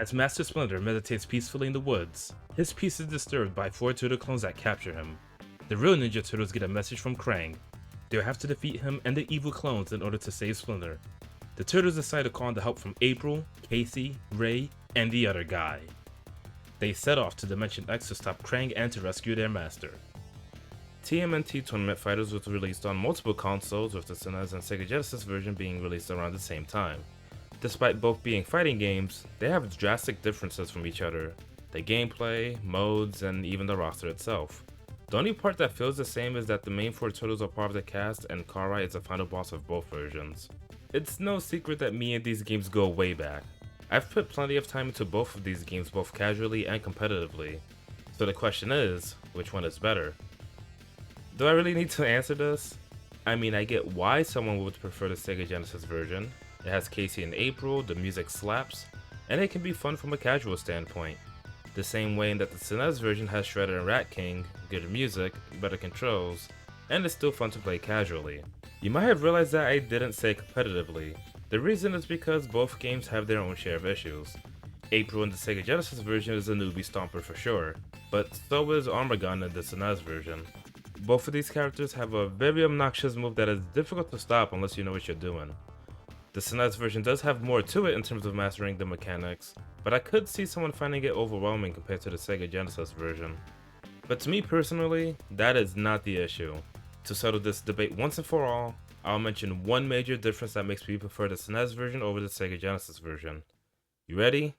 As Master Splinter meditates peacefully in the woods, his peace is disturbed by 4 turtle clones that capture him. The real Ninja Turtles get a message from Krang. They'll have to defeat him and the evil clones in order to save Splinter. The Turtles decide to call on the help from April, Casey, Ray, and the other guy. They set off to Dimension X to stop Krang and to rescue their master. TMNT Tournament Fighters was released on multiple consoles, with the SNES and Sega Genesis version being released around the same time. Despite both being fighting games, they have drastic differences from each other: the gameplay, modes, and even the roster itself. The only part that feels the same is that the main 4 turtles are part of the cast and Karai is the final boss of both versions. It's no secret that me and these games go way back. I've put plenty of time into both of these games both casually and competitively. So the question is, which one is better? Do I really need to answer this? I mean, I get why someone would prefer the Sega Genesis version. It has Casey and April, the music slaps, and it can be fun from a casual standpoint. The same way that the SNES version has Shredder and Rat King, good music, better controls, and it's still fun to play casually. You might have realized that I didn't say competitively. The reason is because both games have their own share of issues. April in the Sega Genesis version is a newbie stomper for sure, but so is Armagon in the SNES version. Both of these characters have a very obnoxious move that is difficult to stop unless you know what you're doing. The SNES version does have more to it in terms of mastering the mechanics, but I could see someone finding it overwhelming compared to the Sega Genesis version. But to me personally, that is not the issue. To settle this debate once and for all, I'll mention one major difference that makes me prefer the SNES version over the Sega Genesis version. You ready?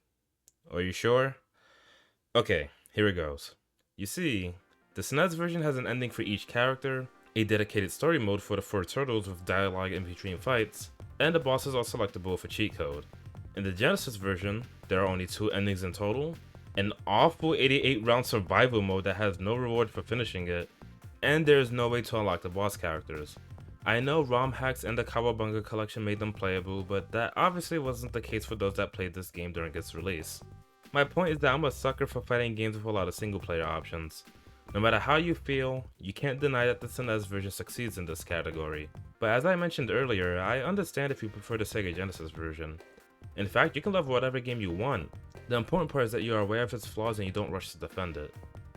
Are you sure? Okay, here it goes. You see, the SNES version has an ending for each character, a dedicated story mode for the 4 turtles with dialogue in between fights, and the bosses are selectable with a cheat code. In the Genesis version, there are only 2 endings in total, an awful 88 round survival mode that has no reward for finishing it, and there is no way to unlock the boss characters. I know ROM hacks and the Kawabunga collection made them playable, but that obviously wasn't the case for those that played this game during its release. My point is that I'm a sucker for fighting games with a lot of single player options. No matter how you feel, you can't deny that the SNES version succeeds in this category. But as I mentioned earlier, I understand if you prefer the Sega Genesis version. In fact, you can love whatever game you want. The important part is that you are aware of its flaws and you don't rush to defend it.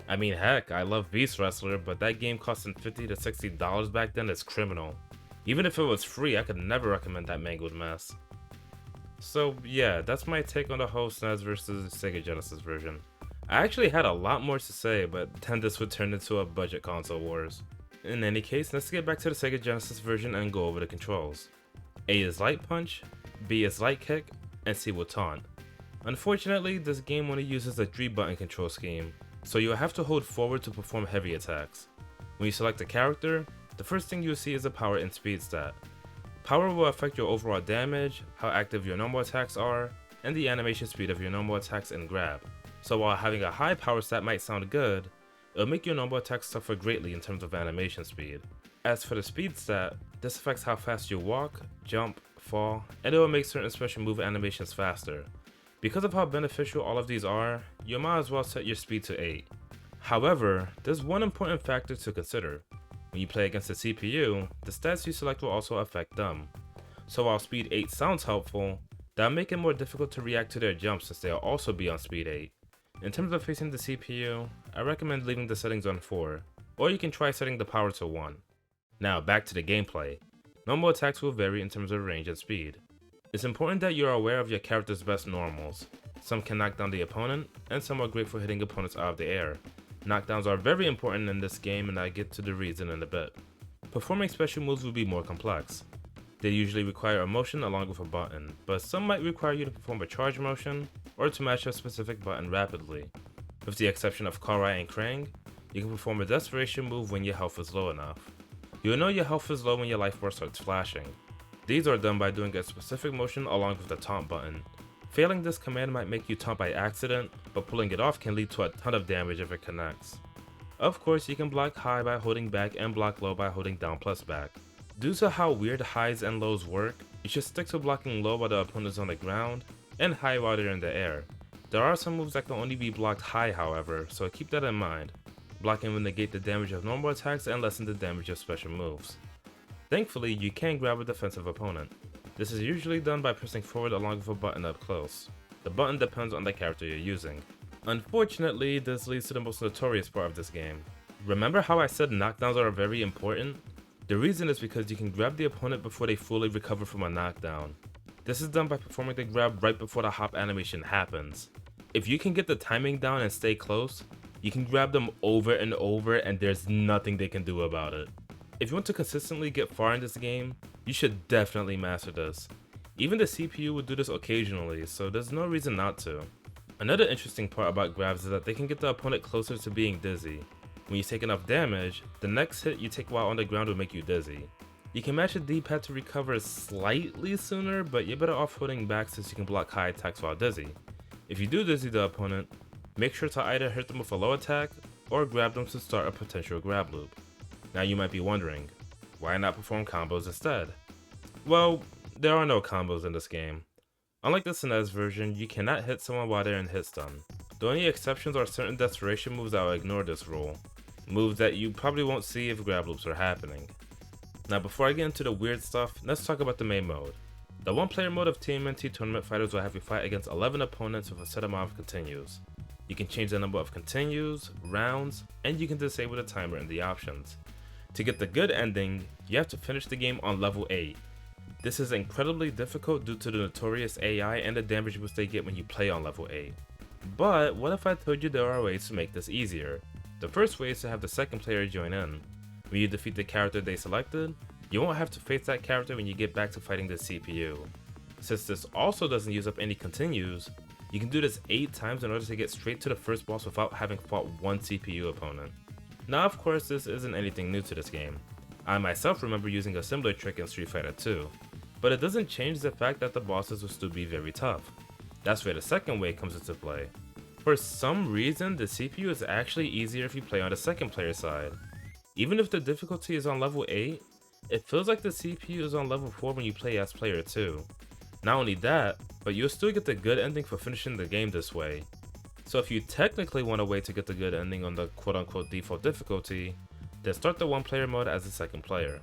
I mean, heck, I love Beast Wrestler, but that game costing $50 to $60 back then is criminal. Even if it was free, I could never recommend that mangled mess. So yeah, that's my take on the whole SNES versus Sega Genesis version. I actually had a lot more to say, but then this would turn into a budget console wars. In any case, let's get back to the Sega Genesis version and go over the controls. A is light punch, B is light kick, and C will taunt. Unfortunately, this game only uses a 3-button control scheme, so you'll have to hold forward to perform heavy attacks. When you select a character, the first thing you'll see is a power and speed stat. Power will affect your overall damage, how active your normal attacks are, and the animation speed of your normal attacks and grab. So while having a high power stat might sound good, it'll make your normal attacks suffer greatly in terms of animation speed. As for the speed stat, this affects how fast you walk, jump, fall, and it will make certain special move animations faster. Because of how beneficial all of these are, you might as well set your speed to 8. However, there's one important factor to consider. When you play against the CPU, the stats you select will also affect them. So while speed 8 sounds helpful, that'll make it more difficult to react to their jumps since they'll also be on speed 8. In terms of facing the CPU, I recommend leaving the settings on 4, or you can try setting the power to 1. Now back to the gameplay. Normal attacks will vary in terms of range and speed. It's important that you are aware of your character's best normals. Some can knock down the opponent, and some are great for hitting opponents out of the air. Knockdowns are very important in this game, and I'll get to the reason in a bit. Performing special moves will be more complex. They usually require a motion along with a button, but some might require you to perform a charge motion, or to match a specific button rapidly. With the exception of Karai and Krang, you can perform a desperation move when your health is low enough. You'll know your health is low when your life bar starts flashing. These are done by doing a specific motion along with the taunt button. Failing this command might make you taunt by accident, but pulling it off can lead to a ton of damage if it connects. Of course, you can block high by holding back and block low by holding down plus back. Due to how weird highs and lows work, you should stick to blocking low while the opponent is on the ground, and high while they're in the air. There are some moves that can only be blocked high however, so keep that in mind. Blocking will negate the damage of normal attacks and lessen the damage of special moves. Thankfully, you can grab a defensive opponent. This is usually done by pressing forward along with a button up close. The button depends on the character you're using. Unfortunately, this leads to the most notorious part of this game. Remember how I said knockdowns are very important? The reason is because you can grab the opponent before they fully recover from a knockdown. This is done by performing the grab right before the hop animation happens. If you can get the timing down and stay close, you can grab them over and over and there's nothing they can do about it. If you want to consistently get far in this game, you should definitely master this. Even the CPU will do this occasionally, so there's no reason not to. Another interesting part about grabs is that they can get the opponent closer to being dizzy. When you take enough damage, the next hit you take while on the ground will make you dizzy. You can match the D-pad to recover slightly sooner, but you're better off holding back since you can block high attacks while dizzy. If you do dizzy the opponent, make sure to either hit them with a low attack or grab them to start a potential grab loop. Now you might be wondering, why not perform combos instead? Well, there are no combos in this game. Unlike the SNES version, you cannot hit someone while they're in hit stun. The only exceptions are certain desperation moves that will ignore this rule. Moves that you probably won't see if grab loops are happening. Now before I get into the weird stuff, let's talk about the main mode. The one player mode of TMNT tournament fighters will have you fight against 11 opponents with a set amount of continues. You can change the number of continues, rounds, and you can disable the timer in the options. To get the good ending, you have to finish the game on level 8. This is incredibly difficult due to the notorious AI and the damage boost they get when you play on level 8. But what if I told you there are ways to make this easier? The first way is to have the second player join in. When you defeat the character they selected, you won't have to face that character when you get back to fighting the CPU. Since this also doesn't use up any continues, you can do this 8 times in order to get straight to the first boss without having fought one CPU opponent. Now of course this isn't anything new to this game. I myself remember using a similar trick in Street Fighter 2, but it doesn't change the fact that the bosses will still be very tough. That's where the second way comes into play. For some reason, the CPU is actually easier if you play on the second player side. Even if the difficulty is on level 8, it feels like the CPU is on level 4 when you play as player 2. Not only that, but you'll still get the good ending for finishing the game this way. So if you technically want a way to get the good ending on the quote-unquote default difficulty, then start the one player mode as the second player.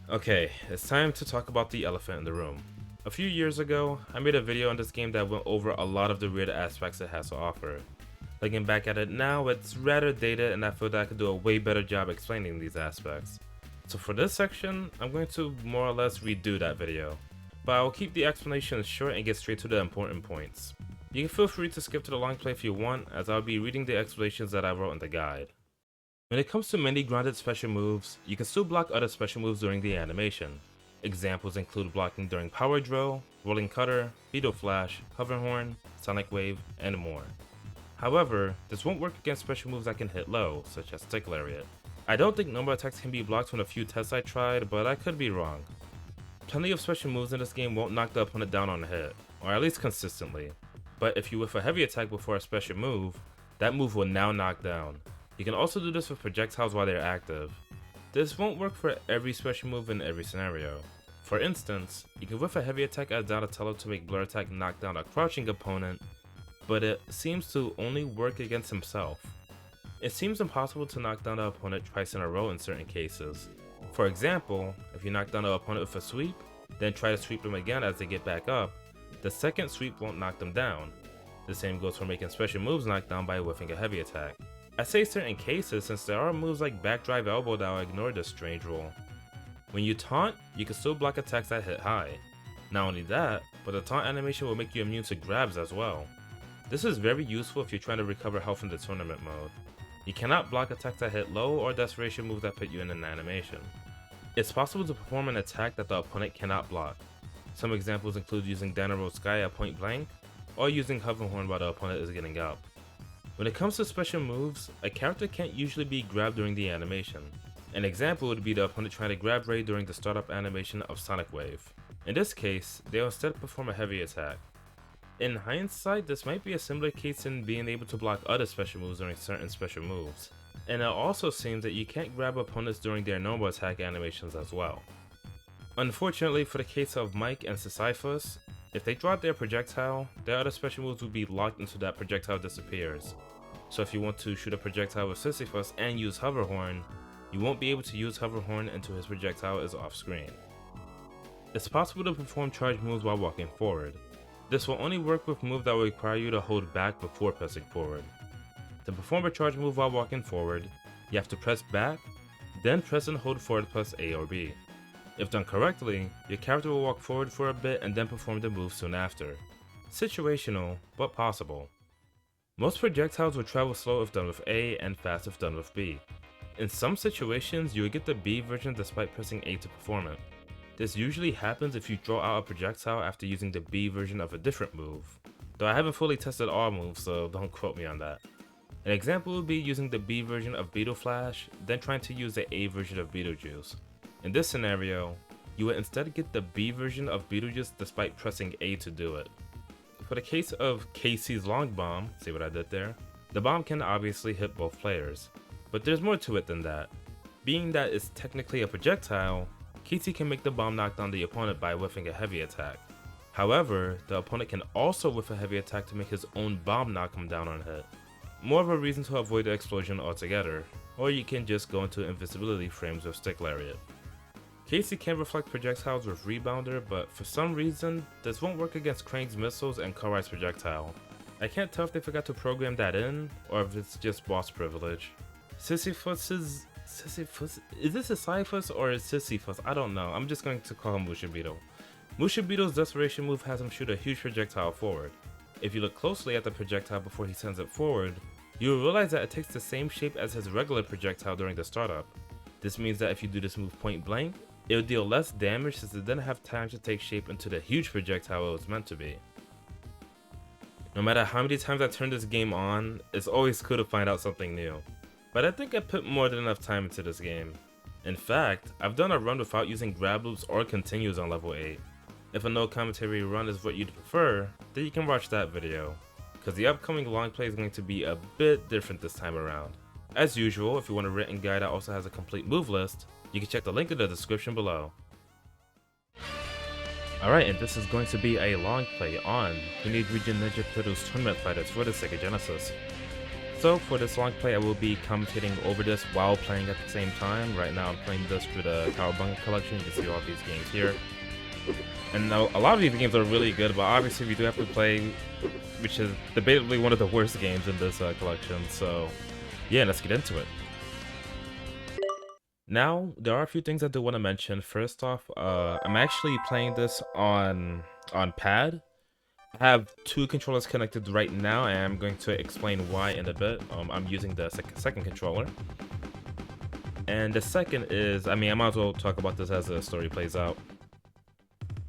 Okay, it's time to talk about the elephant in the room. A few years ago, I made a video on this game that went over a lot of the weird aspects it has to offer. Looking back at it now, it's rather dated and I feel that I could do a way better job explaining these aspects. So for this section, I'm going to more or less redo that video. But I will keep the explanations short and get straight to the important points. You can feel free to skip to the long play if you want, as I'll be reading the explanations that I wrote in the guide. When it comes to many grounded special moves, you can still block other special moves during the animation. Examples include blocking during Power Drill, Rolling Cutter, Beetle Flash, Hover Horn, Sonic Wave, and more. However, this won't work against special moves that can hit low, such as Stick Lariat. I don't think normal attacks can be blocked from a few tests I tried, but I could be wrong. Plenty of special moves in this game won't knock the opponent down on a hit, or at least consistently. But if you whiff a heavy attack before a special move, that move will now knock down. You can also do this with projectiles while they're active. This won't work for every special move in every scenario. For instance, you can whiff a heavy attack as Donatello to make Blur Attack knock down a crouching opponent, but it seems to only work against himself. It seems impossible to knock down the opponent twice in a row in certain cases. For example, if you knock down the opponent with a sweep, then try to sweep them again as they get back up, the second sweep won't knock them down. The same goes for making special moves knock down by whiffing a heavy attack. I say certain cases since there are moves like Backdrive Elbow that will ignore this strange rule. When you taunt, you can still block attacks that hit high. Not only that, but the taunt animation will make you immune to grabs as well. This is very useful if you're trying to recover health in the tournament mode. You cannot block attacks that hit low or desperation moves that put you in an animation. It's possible to perform an attack that the opponent cannot block. Some examples include using Dynamo Sky at point blank, or using Hover Horn while the opponent is getting up. When it comes to special moves, a character can't usually be grabbed during the animation. An example would be the opponent trying to grab Ray during the startup animation of Sonic Wave. In this case, they'll instead perform a heavy attack. In hindsight, this might be a similar case in being able to block other special moves during certain special moves. And it also seems that you can't grab opponents during their normal attack animations as well. Unfortunately for the case of Mike and Sisyphus, if they drop their projectile, their other special moves will be locked until that projectile disappears. So if you want to shoot a projectile with Sisyphus and use Hover Horn, you won't be able to use Hover Horn until his projectile is off screen. It's possible to perform charge moves while walking forward. This will only work with moves that will require you to hold back before pressing forward. To perform a charge move while walking forward, you have to press back, then press and hold forward plus A or B. If done correctly, your character will walk forward for a bit and then perform the move soon after. Situational, but possible. Most projectiles will travel slow if done with A and fast if done with B. In some situations, you will get the B version despite pressing A to perform it. This usually happens if you draw out a projectile after using the B version of a different move, though I haven't fully tested all moves, so don't quote me on that. An example would be using the B version of Beetle Flash, then trying to use the A version of Beetlejuice. In this scenario, you would instead get the B version of Beetlejuice despite pressing A to do it. For the case of Casey's long bomb, see what I did there? The bomb can obviously hit both players, but there's more to it than that. Being that it's technically a projectile, Casey can make the bomb knock down the opponent by whiffing a heavy attack. However, the opponent can also whiff a heavy attack to make his own bomb knock him down on hit. More of a reason to avoid the explosion altogether, or you can just go into invisibility frames with Stick Lariat. Casey can reflect projectiles with Rebounder, but for some reason, this won't work against Krang's missiles and Karai's projectile. I can't tell if they forgot to program that in, or if it's just boss privilege. Sisyphus, is this a Sisyphus or a Sisyphus? I don't know, I'm just going to call him Musha Beetle. Musha Beetle's Desperation move has him shoot a huge projectile forward. If you look closely at the projectile before he sends it forward, you will realize that it takes the same shape as his regular projectile during the startup. This means that if you do this move point blank, it will deal less damage since it didn't have time to take shape into the huge projectile it was meant to be. No matter how many times I turn this game on, it's always cool to find out something new. But I think I put more than enough time into this game. In fact, I've done a run without using grab loops or continues on level 8. If a no commentary run is what you'd prefer, then you can watch that video, because the upcoming long play is going to be a bit different this time around. As usual, if you want a written guide that also has a complete move list, you can check the link in the description below. Alright, and this is going to be a long play on Teenage Mutant Ninja Turtles Tournament Fighters for the Sega Genesis. So for this long play, I will be commentating over this while playing at the same time. Right now I'm playing this through the Cowabunga collection. You can see all these games here. And now, a lot of these games are really good, but obviously we do have to play, which is debatably one of the worst games in this collection. So yeah, let's get into it. Now, there are a few things I do want to mention. First off, I'm actually playing this on pad. I have two controllers connected right now, and I'm going to explain why in a bit. I'm using the second controller. And the second is, I might as well talk about this as the story plays out.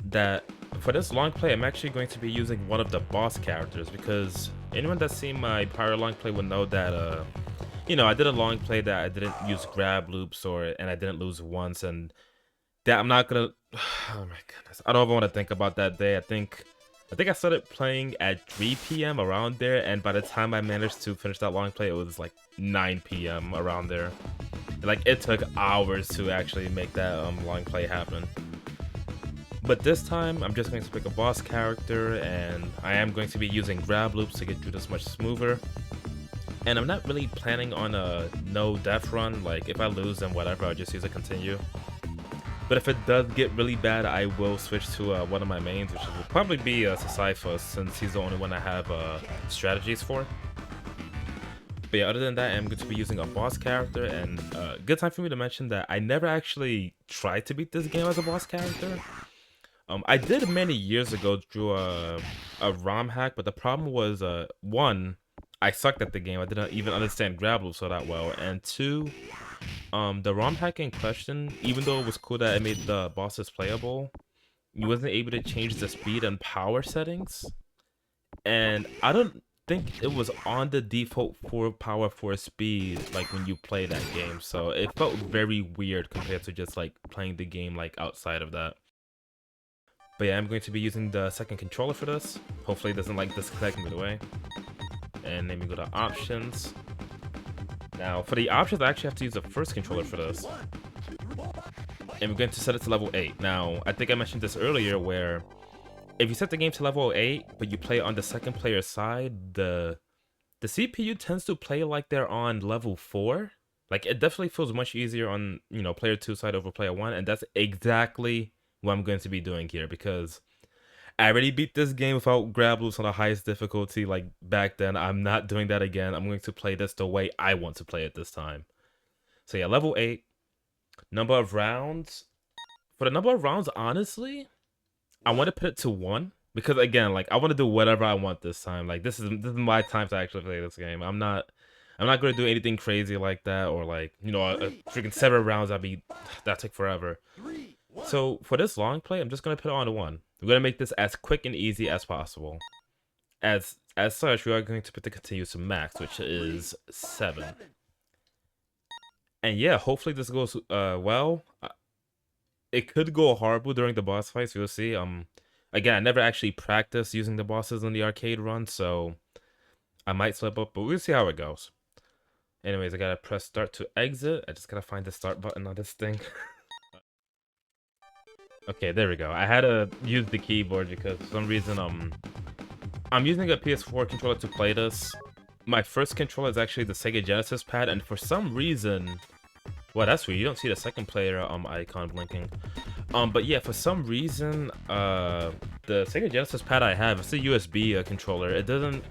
That for this long play, I'm actually going to be using one of the boss characters, because anyone that's seen my prior long play would know that, I did a long play that I didn't use grab loops and I didn't lose once, and that I'm not gonna, oh my goodness, I don't even want to think about that day. I think I started playing at 3 p.m. around there, and by the time I managed to finish that long play, it was like 9 p.m. around there. Like, it took hours to actually make that long play happen. But this time, I'm just going to pick a boss character, and I am going to be using grab loops to get through this much smoother. And I'm not really planning on a no death run. Like, if I lose, then whatever, I'll just use a continue. But if it does get really bad, I will switch to one of my mains, which will probably be Sisyphus, since he's the only one I have strategies for. But yeah, other than that, I'm going to be using a boss character, and good time for me to mention that I never actually tried to beat this game as a boss character. I did many years ago through a ROM hack, but the problem was, one, I sucked at the game. I didn't even understand grab loops so that well, and two, the ROM hack in question, even though it was cool that it made the bosses playable, you wasn't able to change the speed and power settings, and I don't think it was on the default 4 power 4 speed like when you play that game, so it felt very weird compared to just like playing the game like outside of that. But yeah, I'm going to be using the second controller for this. Hopefully it doesn't like disconnect me away. And then we go to options. Now for the options, I actually have to use the first controller for this. And we're going to set it to level 8. Now, I think I mentioned this earlier where if you set the game to level 8, but you play on the second player's side, the CPU tends to play like they're on level 4. Like, it definitely feels much easier on, player 2 side over player 1, and that's exactly what I'm going to be doing here, because I already beat this game without grab loops on the highest difficulty like back then. I'm not doing that again. I'm going to play this the way I want to play it this time. So yeah, level 8. Number of rounds. For the number of rounds, honestly, I want to put it to 1. Because again, like I want to do whatever I want this time. Like this is my time to actually play this game. I'm not gonna do anything crazy like that, or like, you know, a freaking 7 rounds. That take forever. So for this long play, I'm just gonna put it on to 1. We're gonna make this as quick and easy as possible. As such, we are going to put the continuous to max, which is 7. And yeah, hopefully this goes well. It could go horrible during the boss fights. You'll see. Again, I never actually practiced using the bosses in the arcade run, so I might slip up, but we'll see how it goes. Anyways, I gotta press start to exit. I just gotta find the start button on this thing. Okay, there we go. I had to use the keyboard because for some reason, I'm using a PS4 controller to play this. My first controller is actually the Sega Genesis pad, and for some reason, well, that's weird. You don't see the second player icon blinking. But yeah, for some reason, the Sega Genesis pad I have, it's a USB controller. It doesn't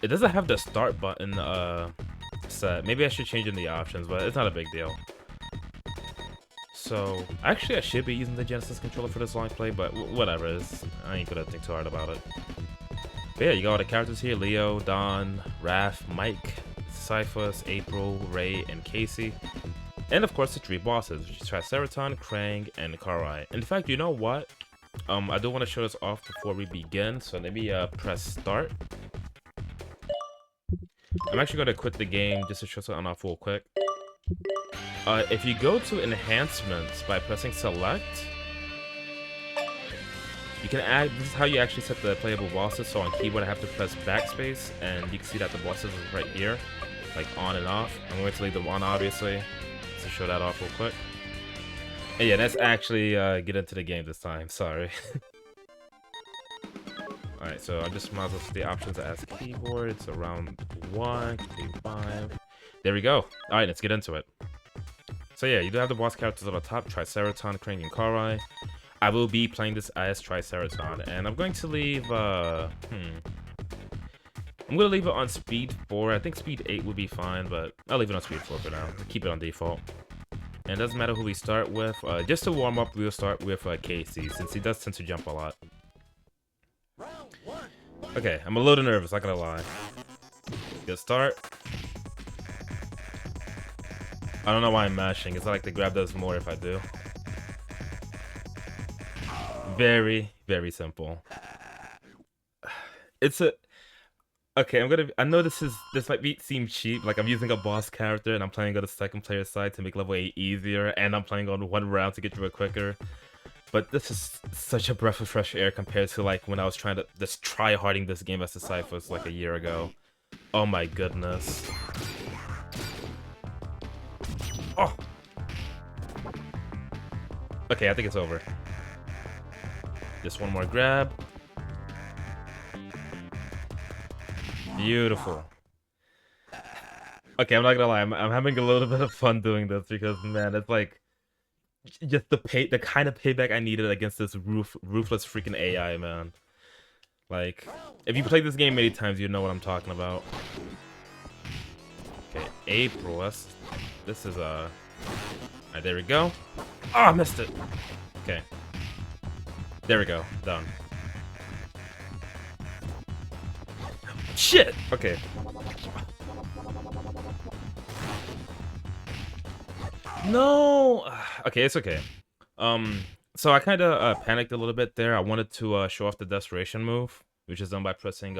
have the start button set. Maybe I should change in the options, but it's not a big deal. So actually, I should be using the Genesis controller for this long play, but whatever. I ain't gonna think too hard about it. But yeah, you got all the characters here: Leo, Don, Raph, Mike, Cyphus, April, Ray, and Casey. And of course the 3 bosses, which is Triceraton, Krang, and Karai. In fact, you know what? I do want to show this off before we begin, so let me press start. I'm actually going to quit the game just to show something off real quick. If you go to enhancements by pressing select, you can add, this is how you actually set the playable bosses. So on keyboard I have to press backspace, and you can see that the bosses is right here, like on and off. I'm going to leave them on, obviously, to show that off real quick. And yeah, let's actually get into the game this time. Sorry. Alright, so I just might as well set the options as keyboard. It's around 1, 5. There we go. Alright, let's get into it. So yeah, you do have the boss characters on the top: Triceraton, Krang, and Karai. I will be playing this as Triceraton, and I'm going to leave, I'm going to leave it on speed 4. I think speed 8 would be fine, but I'll leave it on speed 4 for now. Keep it on default. And it doesn't matter who we start with. Just to warm up, we'll start with Casey, since he does tend to jump a lot. Okay, I'm a little nervous, not gonna lie. Good start. I don't know why I'm mashing. It's not like the grab does more if I do. Very, very simple. It's a... Okay, I know this might seem cheap. Like, I'm using a boss character and I'm playing on the second player side to make level 8 easier, and I'm playing on 1 round to get through it quicker. But this is such a breath of fresh air compared to like when I was trying to just try-harding this game as a Cyphus like a year ago. Oh my goodness. Oh! Okay, I think it's over. Just 1 more grab. Beautiful. Okay, I'm not gonna lie, I'm having a little bit of fun doing this because, man, it's like just the kind of payback I needed against this ruthless freaking AI, man. Like, if you played this game many times, you know what I'm talking about. Okay, April. This is alright, there we go. Oh, I missed it. Okay. There we go. Done. Shit! Okay. No! Okay, it's okay. So I kind of panicked a little bit there. I wanted to show off the desperation move, which is done by pressing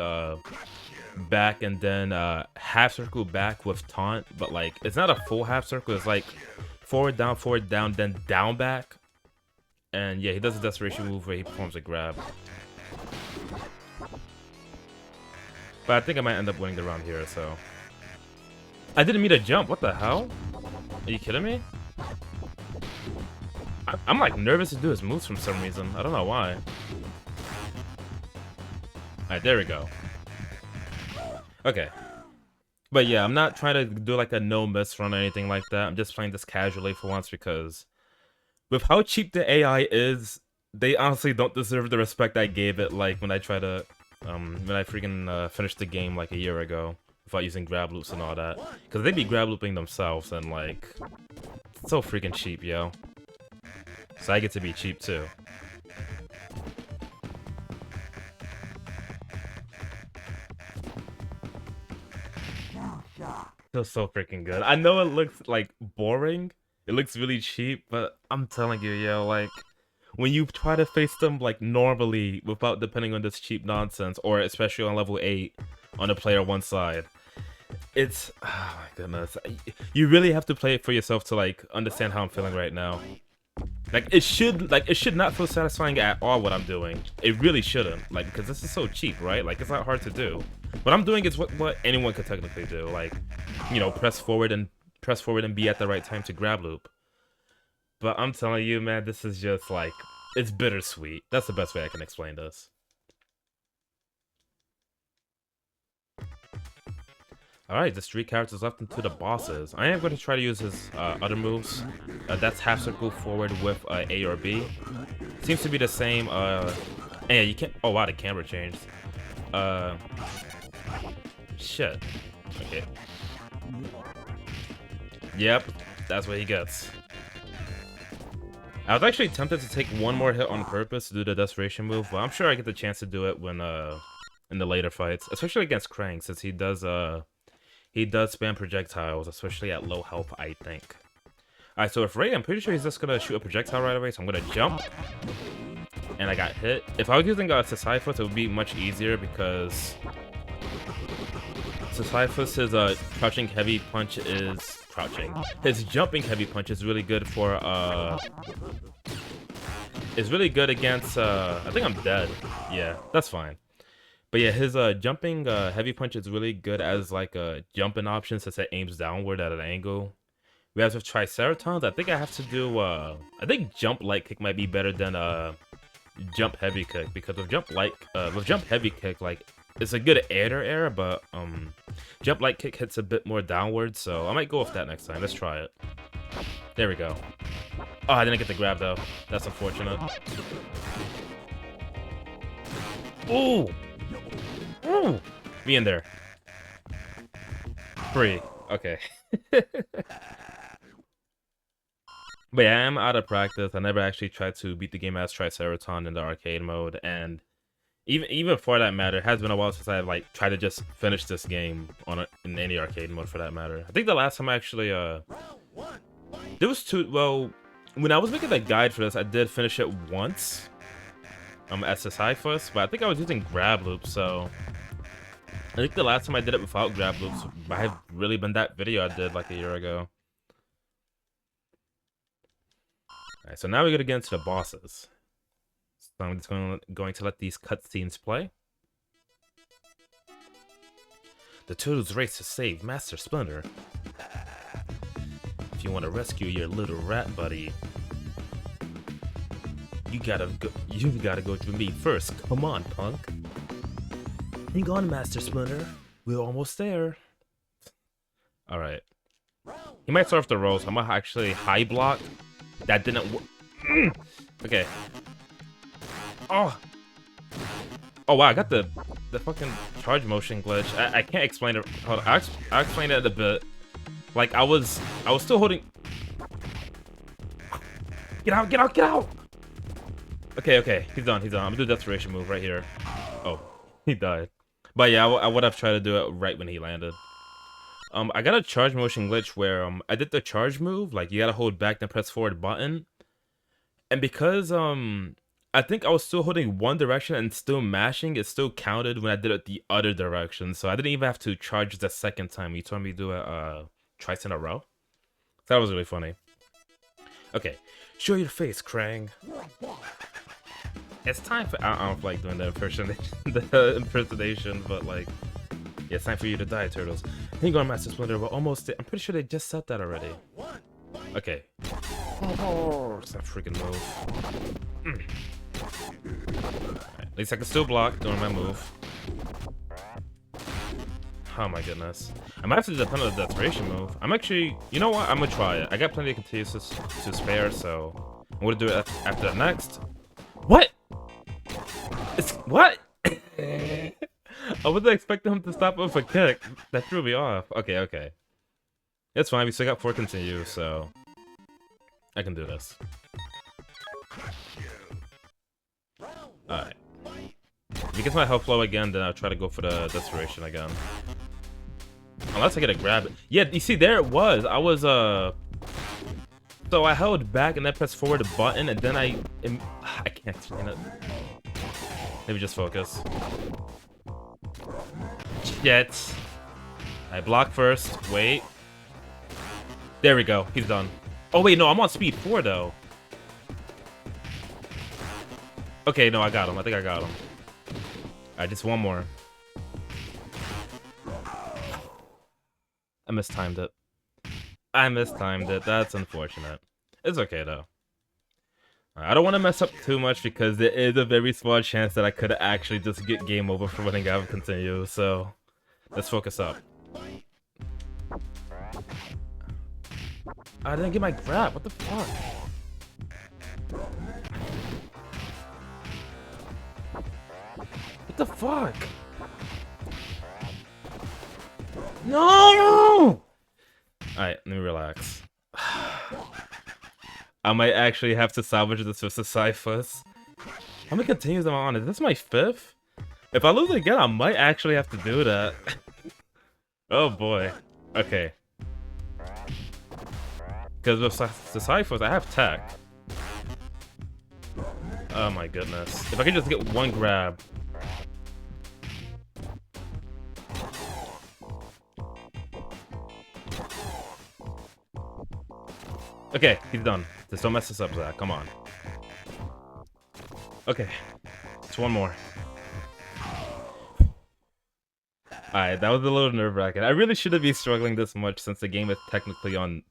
back and then half circle back with taunt, but like it's not a full half circle. It's like forward, down, then down back. And yeah, he does a desperation move where he performs a grab. But I think I might end up winning the round here, so. I didn't mean to jump. What the hell? Are you kidding me? I'm like nervous to do his moves for some reason. I don't know why. Alright, there we go. Okay. But yeah, I'm not trying to do like a no-miss run or anything like that. I'm just playing this casually for once because with how cheap the AI is, they honestly don't deserve the respect I gave it, like, when I tried to, when I freaking finished the game, like, a year ago, without using grab loops and all that. Because they be grab looping themselves, and, like, it's so freaking cheap, yo. So I get to be cheap, too. Feels so freaking good. I know it looks, like, boring. It looks really cheap, but I'm telling you, yo, like, when you try to face them, like, normally, without depending on this cheap nonsense, or especially on level 8, on the player one side, it's, oh my goodness. You really have to play it for yourself to, like, understand how I'm feeling right now. Like, it should not feel satisfying at all what I'm doing. It really shouldn't, like, because this is so cheap, right? Like, it's not hard to do. What I'm doing is what anyone could technically do, like, you know, press forward and be at the right time to grab loop. But I'm telling you, man, this is just, like, it's bittersweet. That's the best way I can explain this. Alright, there's 3 characters left into the bosses. I am going to try to use his other moves. That's half circle forward with A or B. Seems to be the same. Yeah, you can't. Oh wow, the camera changed. Shit. Okay. Yep, that's what he gets. I was actually tempted to take one more hit on purpose to do the desperation move, but I'm sure I get the chance to do it when in the later fights, especially against Krang, since he does spam projectiles, especially at low health, I think. Alright, so with Ray, I'm pretty sure he's just gonna shoot a projectile right away, so I'm gonna jump. And I got hit. If I was using Sisyphus, it would be much easier because Sisyphus' crouching heavy punch is his jumping heavy punch is really good for is really good against I think I'm dead. Yeah, that's fine. But yeah, his jumping heavy punch is really good as like a jumping option since it aims downward at an angle. Whereas with Triceratons, I think I have to do I think jump light kick might be better than jump heavy kick, because with jump heavy kick, like, it's a good air, but jump light kick hits a bit more downward, so I might go with that next time. Let's try it. There we go. Oh, I didn't get the grab though. That's unfortunate. Ooh! Ooh! Be in there. Free. Okay. But yeah, I'm out of practice. I never actually tried to beat the game as Triceraton in the arcade mode, and even for that matter, it has been a while since I've like tried to just finish this game in any arcade mode for that matter. I think the last time I actually there was well, when I was making the guide for this, I did finish it once as Sisyphus, but I think I was using grab loops, so I think the last time I did it without grab loops might have really been that video I did like a year ago. Alright, so now we're gonna get into the bosses. So I'm just going to let these cutscenes play. The Turtles race to save Master Splinter. If you want to rescue your little rat buddy, you've gotta go through me first. Come on, punk. Hang on, Master Splinter. We're almost there. Alright. He might start off the rolls. I'm gonna actually high block. That didn't work. Okay. Oh. Oh wow, I got the fucking charge motion glitch. I can't explain it. Hold on. I'll explain it a bit. Like I was still holding. Get out, get out, get out! Okay, he's done. I'm gonna do the desperation move right here. Oh, he died. But yeah, I would have tried to do it right when he landed. I got a charge motion glitch where I did the charge move, like you gotta hold back then press forward button. And because I think I was still holding one direction and still mashing, it still counted when I did it the other direction. So I didn't even have to charge the second time. You told me to do it twice in a row. That was really funny. Okay, show your face, Krang. It's time for I don't like doing the impersonation, but like, yeah, it's time for you to die, Turtles. Hang on, Master Splinter, we're almost there. I'm pretty sure they just said that already. Okay. Oh, it's that freaking move. Right, at least I can still block doing my move. Oh my goodness. I might have to depend on the desperation move. I'm actually, you know what? I'm gonna try it. I got plenty of continues to spare, so I'm gonna do it after that next. What? It's what? I wasn't expecting him to stop with a kick. That threw me off. Okay. It's fine. We still got 4 continues, so I can do this. Alright. If he gets my health low again, then I'll try to go for the desperation again. Unless I get a grab. Yeah, you see, there it was. I was, so I held back and then pressed forward the button, and then I can't explain it. Maybe just focus. Shit. I block first. Wait. There we go. He's done. Oh, wait, no, I'm on speed 4, though. Okay, no, I got him. I think I got him. Alright, just one more. I mistimed it. That's unfortunate. It's okay, though. I don't want to mess up too much because there is a very small chance that I could actually just get game over for running out of continue. So let's focus up. I didn't get my grab. What the fuck? What the fuck? No! Alright, let me relax. I might actually have to salvage this with Sisyphus. How many continues am I on? Is this my 5th? If I lose again, I might actually have to do that. Oh boy. Okay. Because with Sisyphus, I have tech. Oh my goodness. If I could just get one grab. Okay, he's done. Just don't mess this up, Zach. Come on. Okay. Just one more. Alright, that was a little nerve-wracking. I really shouldn't be struggling this much since the game is technically on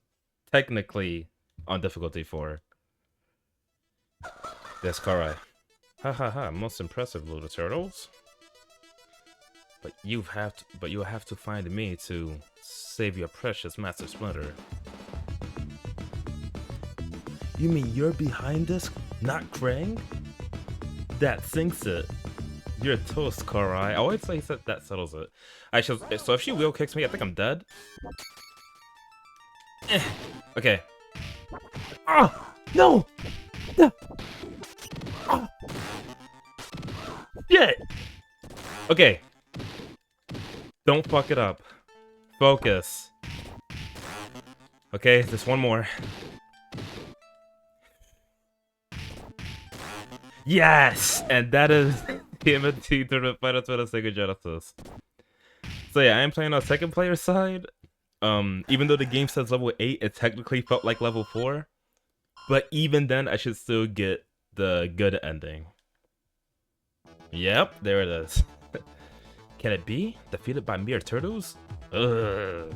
difficulty 4. Yes, Karai. Ha ha ha, most impressive, little turtles. But you'll have to find me to save your precious Master Splinter. You mean you're behind this, not Krang? That sinks it. You're toast, Karai. I always say that settles it. So if she wheel kicks me, I think I'm dead. Okay. Ah! No! Ah! Shit! Okay. Don't fuck it up. Focus. Okay, just one more. Yes! And that is TMNT Tournament Final for the Sega Genesis. So yeah, I am playing on second player side. Even though the game says level 8, it technically felt like level 4. But even then, I should still get the good ending. Yep, there it is. Can it be? Defeated by mere turtles? Ugh.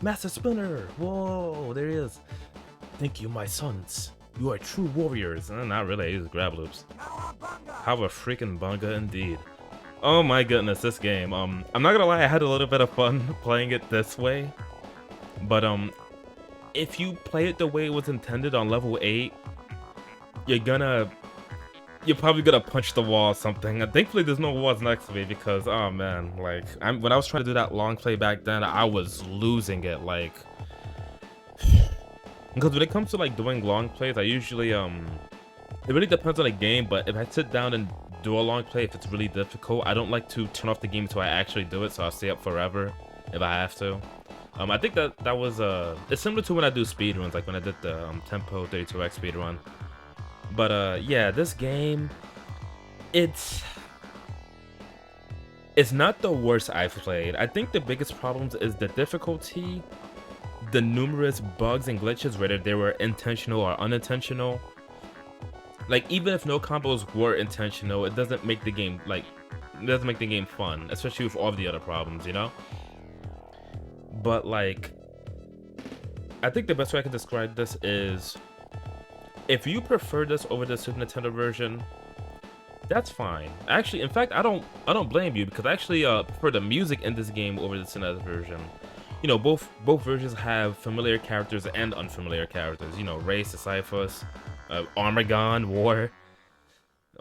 Master Splinter! Whoa, there he is. Thank you, my sons. You are true warriors. Not really, I use grab loops. How a freaking bunga indeed. Oh my goodness, this game. I'm not gonna lie, I had a little bit of fun playing it this way. But if you play it the way it was intended on level 8, you're probably gonna punch the wall or something. And thankfully there's no walls next to me because, oh man, like when I was trying to do that long play back then, I was losing it, like. Because when it comes to like doing long plays, I usually it really depends on the game, but if I sit down and do a long play, if it's really difficult, I don't like to turn off the game until I actually do it, so I'll stay up forever if I have to. I think that was it's similar to when I do speed runs, like when I did the Tempo 32X speed run. But yeah, this game, it's not the worst I've played. I think the biggest problems is the difficulty, the numerous bugs and glitches, whether they were intentional or unintentional. Like, even if no combos were intentional, it doesn't make the game fun, especially with all the other problems, you know? But like, I think the best way I can describe this is, if you prefer this over the Super Nintendo version, that's fine. Actually, in fact, I don't blame you, because I actually prefer the music in this game over the SNES version. You know, both versions have familiar characters and unfamiliar characters. You know, Ray, Sisyphus, Armagon, War.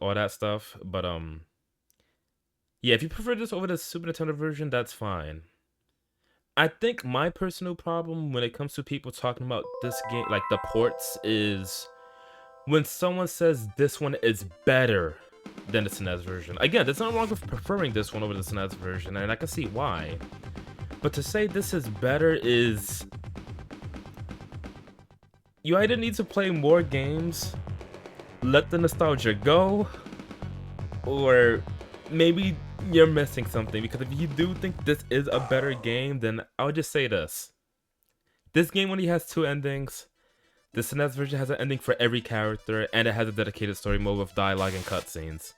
all that stuff. But yeah, if you prefer this over the Super Nintendo version, that's fine. I think my personal problem when it comes to people talking about this game, like the ports, is when someone says this one is better than the SNES version. Again, there's nothing wrong with preferring this one over the SNES version, and I can see why. But to say this is better is... you either need to play more games, let the nostalgia go, or maybe you're missing something. Because if you do think this is a better game, then I'll just say this. This game only has 2 endings. The SNES version has an ending for every character, and it has a dedicated story mode with dialogue and cutscenes.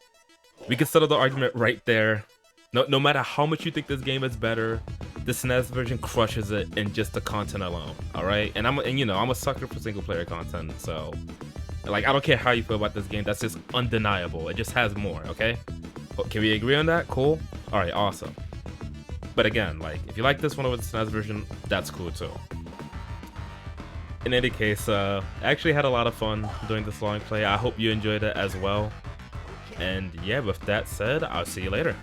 We can settle the argument right there. No matter how much you think this game is better, the SNES version crushes it in just the content alone. All right, and I'm a sucker for single player content, so like I don't care how you feel about this game. That's just undeniable. It just has more. Okay, can we agree on that? Cool. All right, awesome. But again, like if you like this one over the SNES version, that's cool too. In any case, I actually had a lot of fun doing this long play. I hope you enjoyed it as well. And yeah, with that said, I'll see you later.